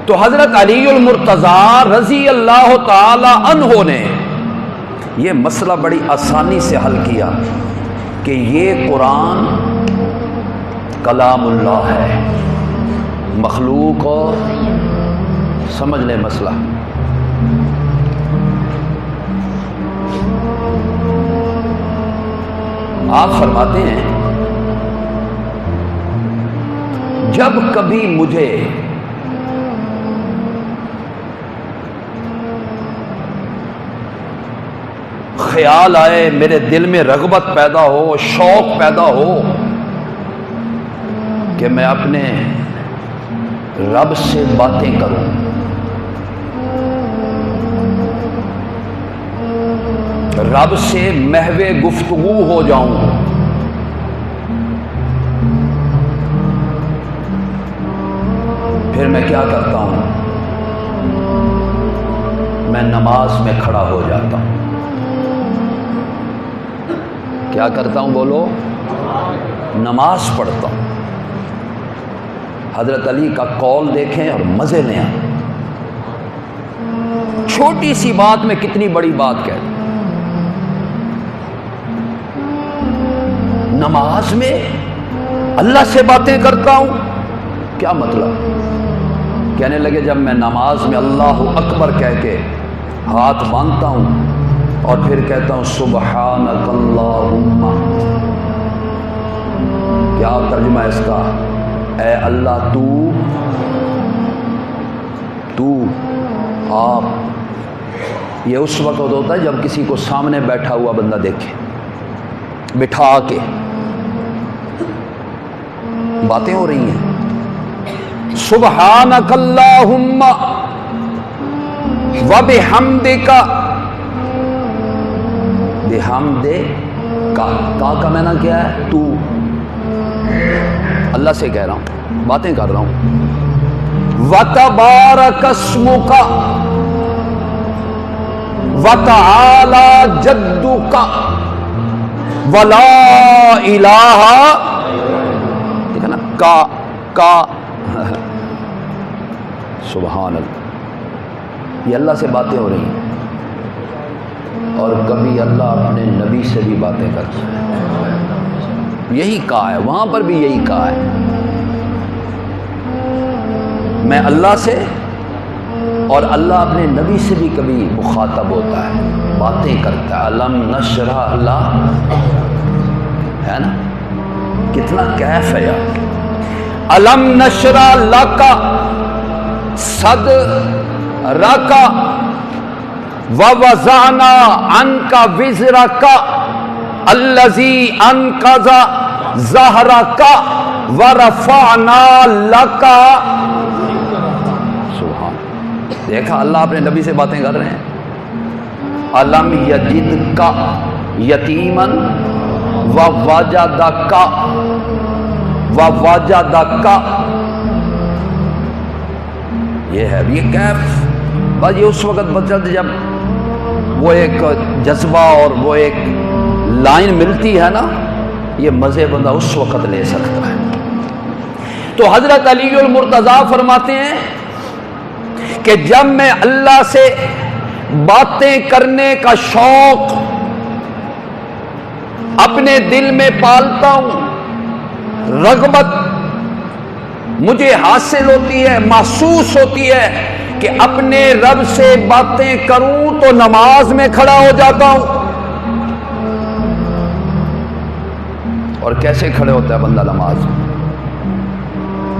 تو حضرت علی المرتضیٰ رضی اللہ تعالی عنہ نے یہ مسئلہ بڑی آسانی سے حل کیا کہ یہ قرآن کلام اللہ ہے، مخلوق اور سمجھ لیں مسئلہ۔ آپ فرماتے ہیں جب کبھی مجھے خیال آئے، میرے دل میں رغبت پیدا ہو، شوق پیدا ہو کہ میں اپنے رب سے باتیں کروں، رب سے محو گفتگو ہو جاؤں، پھر میں کیا کرتا ہوں؟ میں نماز میں کھڑا ہو جاتا ہوں۔ کیا کرتا ہوں بولو؟ نماز پڑھتا ہوں۔ حضرت علی کا قول دیکھیں اور مزے لیں۔ چھوٹی سی بات میں کتنی بڑی بات کہہ دیں۔ نماز میں اللہ سے باتیں کرتا ہوں، کیا مطلب؟ کہنے لگے جب میں نماز میں اللہ اکبر کہہ کے ہاتھ باندھتا ہوں اور پھر کہتا ہوں سبحانک اللہم، کیا ترجمہ ہے اس کا؟ اے اللہ تو آپ۔ یہ اس وقت ہوتا ہے جب کسی کو سامنے بیٹھا ہوا بندہ دیکھے، بٹھا کے باتیں ہو رہی ہیں، سبحانک اللہم وبحمدک، بحمدک کا معنی کیا ہے؟ تو اللہ سے کہہ رہا ہوں، باتیں کر رہا ہوں۔ وتبارک اسمک وتعالی جدک ولا الہ، ٹھیک ہے نا؟ کا سبحان اللہ، یہ اللہ سے باتیں ہو رہی ہیں۔ اور کبھی اللہ اپنے نبی سے بھی باتیں کرتا ہے، یہی کہا ہے، وہاں پر بھی یہی کہا ہے، میں اللہ سے، اور اللہ اپنے نبی سے بھی کبھی مخاطب ہوتا ہے، باتیں کرتا ہے۔ علم نشرح، اللہ ہے نا، کتنا کیف ہے یار۔ علم نشرح لک صدرک ووضعنا عنک وزرک الذی انقض ظہرک ورفعنا لک، سبحان۔ دیکھا اللہ اپنے نبی سے باتیں کر رہے ہیں۔ علم یجدک یتیما ووجدک، یہ ہے یہ کیف۔ بس یہ اس وقت بدلتے جب وہ ایک جذبہ اور وہ ایک لائن ملتی ہے نا، یہ مزے بندہ اس وقت لے سکتا ہے۔ تو حضرت علی المرتضیٰ فرماتے ہیں کہ جب میں اللہ سے باتیں کرنے کا شوق اپنے دل میں پالتا ہوں، رغبت مجھے حاصل ہوتی ہے، محسوس ہوتی ہے کہ اپنے رب سے باتیں کروں، تو نماز میں کھڑا ہو جاتا ہوں۔ اور کیسے کھڑے ہوتا ہے بندہ نماز میں؟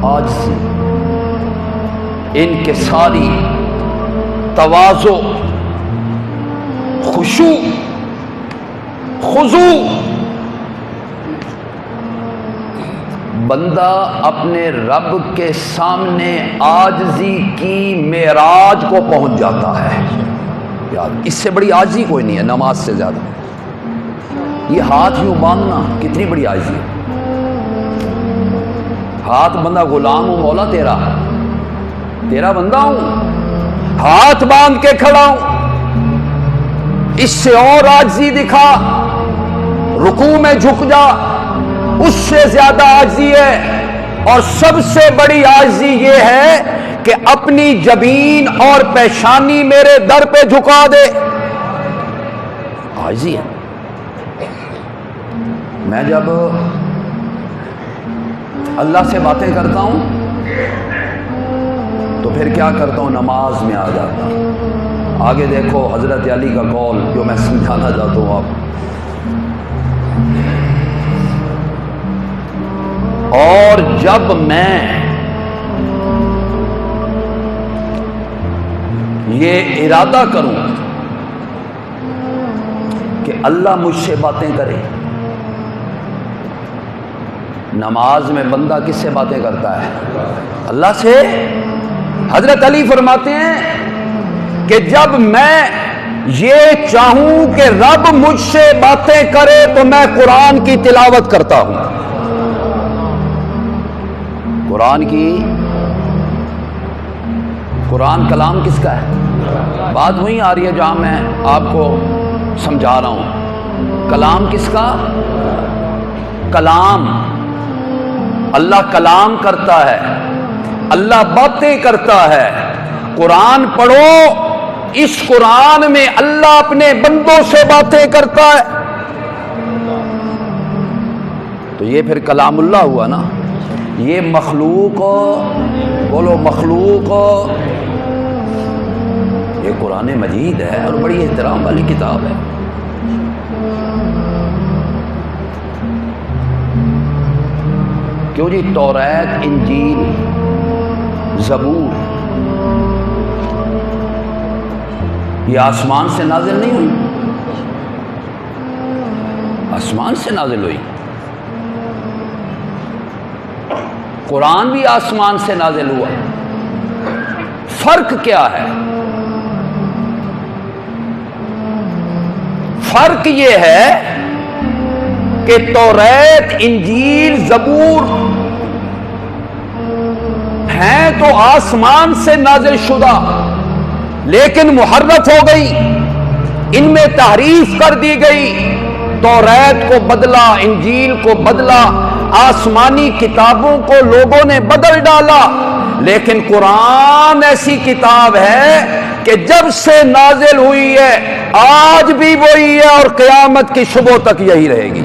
عاجزی، انکساری، تواضع، خشوع، خضوع۔ بندہ اپنے رب کے سامنے عاجزی کی معراج کو پہنچ جاتا ہے۔ یار اس سے بڑی عاجزی کوئی نہیں ہے نماز سے زیادہ۔ یہ ہاتھ یوں باندھنا کتنی بڑی عاجزی ہے۔ ہاتھ بندہ غلام ہوں، مولا تیرا بندہ ہوں، ہاتھ باندھ کے کھڑا ہوں، اس سے اور عاجزی دکھا، رکوع میں جھک جا، اس سے زیادہ عاجزی ہے۔ اور سب سے بڑی عاجزی یہ ہے کہ اپنی جبین اور پیشانی میرے در پہ جھکا دے. عاجزی ہے. میں جب اللہ سے باتیں کرتا ہوں تو پھر کیا کرتا ہوں؟ نماز میں آ جاتا ہوں. آگے دیکھو حضرت علی کا قول جو میں سمجھانا چاہتا ہوں آپ. اور جب میں یہ ارادہ کروں کہ اللہ مجھ سے باتیں کرے. نماز میں بندہ کس سے باتیں کرتا ہے؟ اللہ سے. حضرت علی فرماتے ہیں کہ جب میں یہ چاہوں کہ رب مجھ سے باتیں کرے تو میں قرآن کی تلاوت کرتا ہوں. قرآن کلام کس کا ہے؟ بات وہی آ رہی ہے جہاں میں آپ کو سمجھا رہا ہوں. کلام کس کا؟ کلام. اللہ کلام کرتا ہے، اللہ باتیں کرتا ہے. قرآن پڑھو، اس قرآن میں اللہ اپنے بندوں سے باتیں کرتا ہے. تو یہ پھر کلام اللہ ہوا نا. یہ مخلوق، بولو مخلوق، یہ قرآن مجید ہے اور بڑی احترام والی کتاب ہے. کیوں جی؟ توریت، انجیل، زبور یہ آسمان سے نازل نہیں ہوئی. آسمان سے نازل ہوئی. قرآن بھی آسمان سے نازل ہوا. فرق کیا ہے؟ فرق یہ ہے کہ توریت، انجیل، زبور ہیں تو آسمان سے نازل شدہ، لیکن محرف ہو گئی، ان میں تحریف کر دی گئی. توریت کو بدلا، انجیل کو بدلا، آسمانی کتابوں کو لوگوں نے بدل ڈالا. لیکن قرآن ایسی کتاب ہے کہ جب سے نازل ہوئی ہے آج بھی وہی ہے اور قیامت کی شبوں تک یہی رہے گی.